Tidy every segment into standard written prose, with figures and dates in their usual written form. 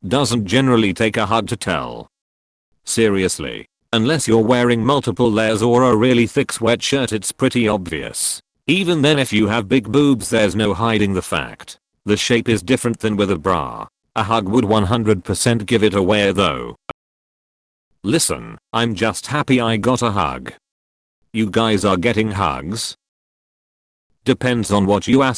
Doesn't generally take a hug to tell. Seriously. Unless you're wearing multiple layers or a really thick sweatshirt, it's pretty obvious. Even then, if you have big boobs, there's no hiding the fact. The shape is different than with a bra. A hug would 100% give it away though. Listen, I'm just happy I got a hug. You guys are getting hugs? Depends on what you *are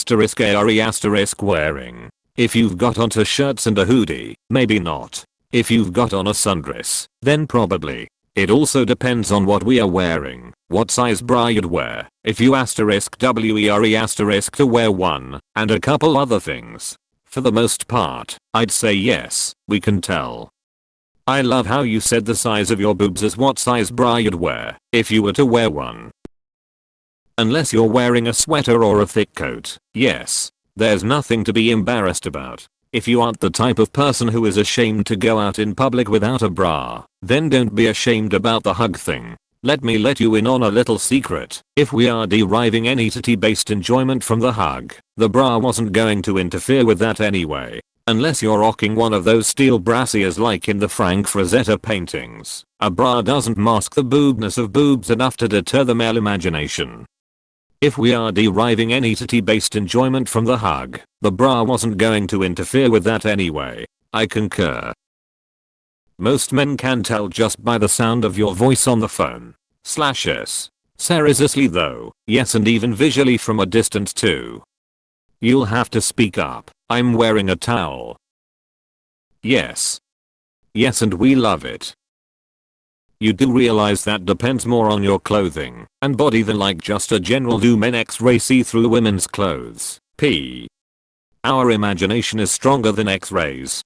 wearing. If you've got on t-shirts and a hoodie, maybe not. If you've got on a sundress, then probably. It also depends on what we are wearing, what size bra you'd wear, if you *WERE to wear one, and a couple other things. For the most part, I'd say yes, we can tell. I love how you said the size of your boobs is what size bra you'd wear, if you were to wear one. Unless you're wearing a sweater or a thick coat, yes. There's nothing to be embarrassed about. If you aren't the type of person who is ashamed to go out in public without a bra, then don't be ashamed about the hug thing. Let me let you in on a little secret. If we are deriving any titty-based enjoyment from the hug, the bra wasn't going to interfere with that anyway. Unless you're rocking one of those steel brassiers like in the Frank Frazetta paintings, a bra doesn't mask the boobness of boobs enough to deter the male imagination. If we are deriving any titty-based enjoyment from the hug, the bra wasn't going to interfere with that anyway. I concur. Most men can tell just by the sound of your voice on the phone. /s. Seriously though, yes, and even visually from a distance too. You'll have to speak up. I'm wearing a towel. Yes. Yes, and we love it. You do realize that depends more on your clothing and body than like just a general do men X-ray see-through women's clothes. P. Our imagination is stronger than X-rays.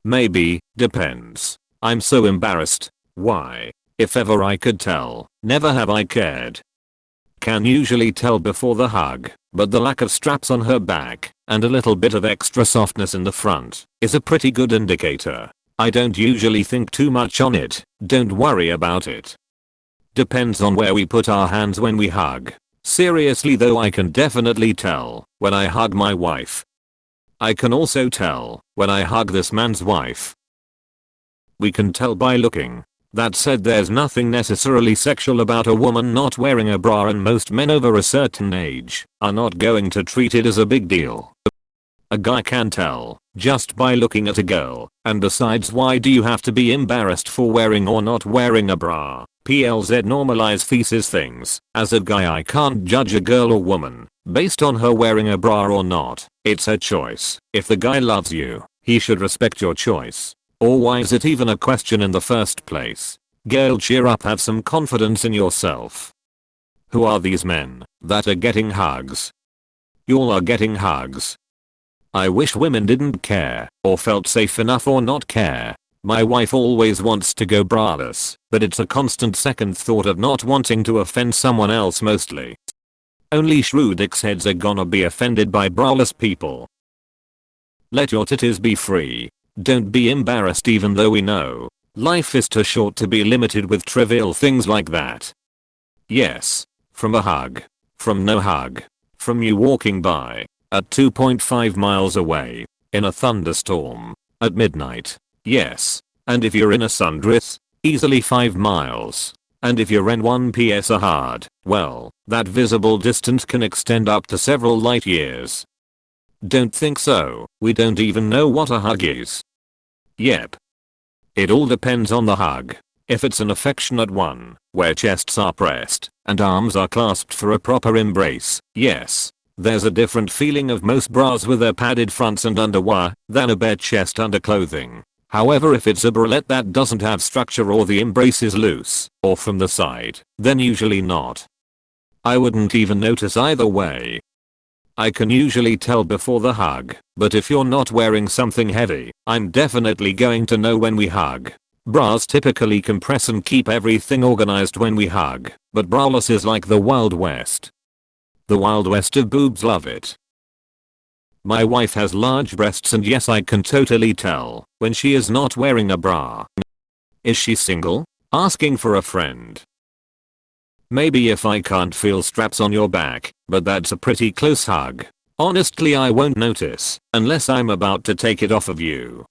Maybe, depends. I'm so embarrassed. Why? If ever I could tell, never have I cared. Can usually tell before the hug, but the lack of straps on her back and a little bit of extra softness in the front is a pretty good indicator. I don't usually think too much on it, don't worry about it. Depends on where we put our hands when we hug. Seriously though, I can definitely tell when I hug my wife. I can also tell when I hug this man's wife. We can tell by looking. That said, there's nothing necessarily sexual about a woman not wearing a bra, and most men over a certain age are not going to treat it as a big deal. A guy can tell just by looking at a girl, and besides, why do you have to be embarrassed for wearing or not wearing a bra? PLZ normalize feces things. As a guy, I can't judge a girl or woman based on her wearing a bra or not. It's her choice. If the guy loves you, he should respect your choice. Or why is it even a question in the first place? Girl, cheer up, have some confidence in yourself. Who are these men that are getting hugs? Y'all are getting hugs. I wish women didn't care, or felt safe enough, or not care. My wife always wants to go braless, but it's a constant second thought of not wanting to offend someone else mostly. Only shrewd X-heads are gonna be offended by braless people. Let your titties be free. Don't be embarrassed, even though we know life is too short to be limited with trivial things like that. Yes. From a hug. From no hug. From you walking by at 2.5 miles away in a thunderstorm at midnight. Yes. And if you're in a sundress, easily 5 miles. And if you're in 1 ps a hard, well, that visible distance can extend up to several light years. Don't think so. We don't even know what a hug is. Yep. It all depends on the hug. If it's an affectionate one, where chests are pressed and arms are clasped for a proper embrace, yes. There's a different feeling of most bras with their padded fronts and underwire than a bare chest underclothing. However, if it's a bralette that doesn't have structure, or the embrace is loose or from the side, then usually not. I wouldn't even notice either way. I can usually tell before the hug, but if you're not wearing something heavy, I'm definitely going to know when we hug. Bras typically compress and keep everything organized when we hug, but braless is like the Wild West. The Wild West of boobs, love it. My wife has large breasts, and yes, I can totally tell when she is not wearing a bra. Is she single? Asking for a friend. Maybe if I can't feel straps on your back, but that's a pretty close hug. Honestly, I won't notice unless I'm about to take it off of you.